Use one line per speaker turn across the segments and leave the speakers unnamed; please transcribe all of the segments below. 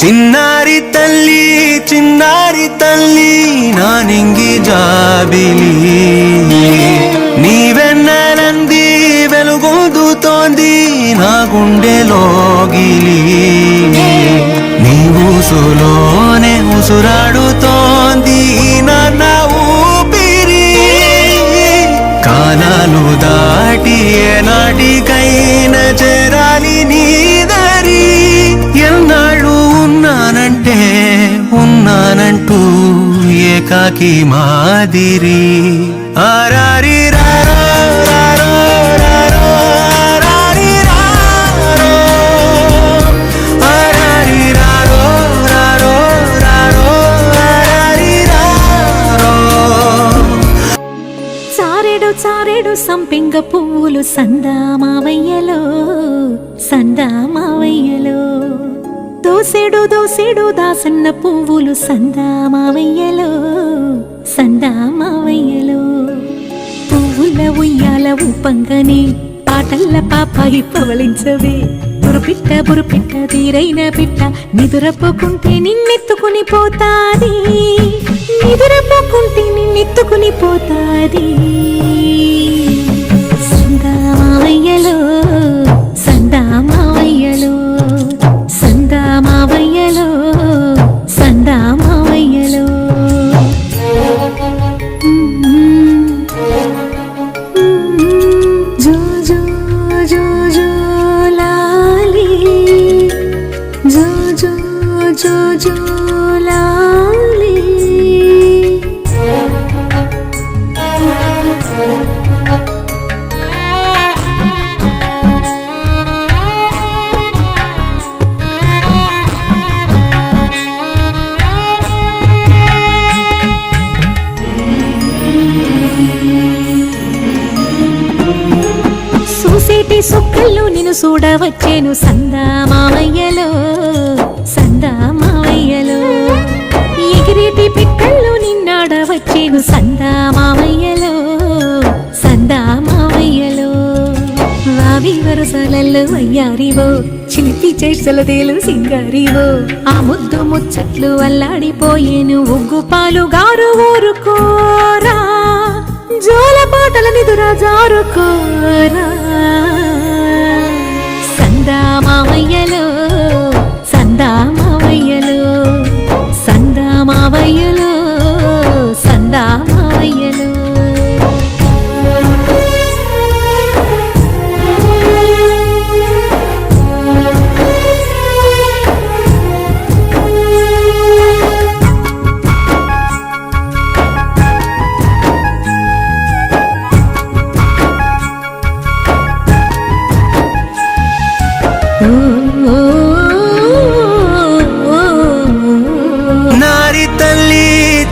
చిన్నారి తల్లి నా నింగి జాబిలి నీవెన్నెలంది వెలుగొందుతోంది నా గుండెలోగిలి నీ ఊసులోనే ఉసురాడుతోంది నా ఊపిరి కాలాలు దాటి ఏనాటికైనా చేరాలి నీ దరి ఎన్నాళ్ళు ఉన్నానంటూ ఏకాకి మాదిరి ఆరారి రారో రారో రారో ఆరారి రారో ఆరారి రారో రారో రారో ఆరారి రారో
చారెడు సంపెంగ పువ్వులు సందామావయ్యలో దోసెడు దాసన్న పువ్వులు సందామావయ్యలో పువ్వుల ఉయ్యాల ఊపంగని పాటల్ల పాపాయి పవళించవే బురుపిట్ట తీరైన పిట్ట నిదురపోకుంటే నిన్నెత్తుకుని పోతాది సందామావయ్యలో జో లాలి చూసేటి సుక్కల్లో నిన్ను చూడవచ్చేను సందామావయ్యలో ఎగిరేటి పిట్టల్లో నిన్నాడవచ్చేను సందామావయ్యలో వావి వరసలల్లో అయ్యారివో చిలిపి చేసలదేలు సింగారివో ఆ ముద్దు ముచ్చట్లు అల్లాడిపోయేను ఉగ్గు పాలు గారు ఊరుకోరా జోల పాటల నిదురా జారుకోరా సందామావయ్యలో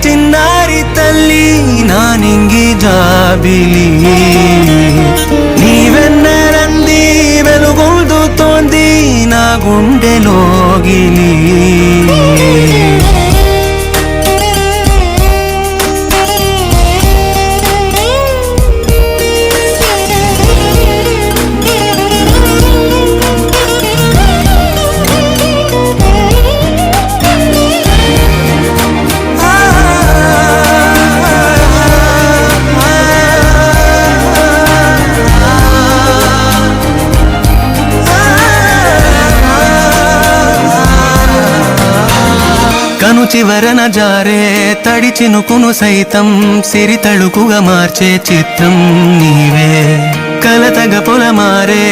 చిన్నారి తల్లి నా నింగి జాబిలి నీవెన్నెలంది వెలుగొందుతోంది నా గుండెలోగిలి కను చివరన జారే తడి చినుకును సైతం సిరి తళుకుగా మార్చే చిత్రం నీవే కలతగ పొలమారే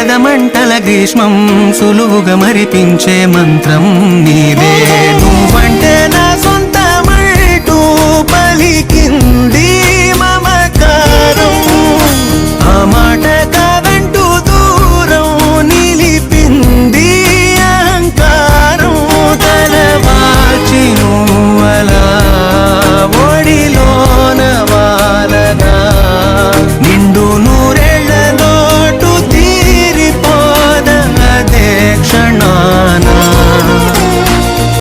ఎదమంటల గ్రీష్మం సులువుగా మరిపించే మంత్రం నీవే నువ్వంటే నా సొంతమంటూ పలికింది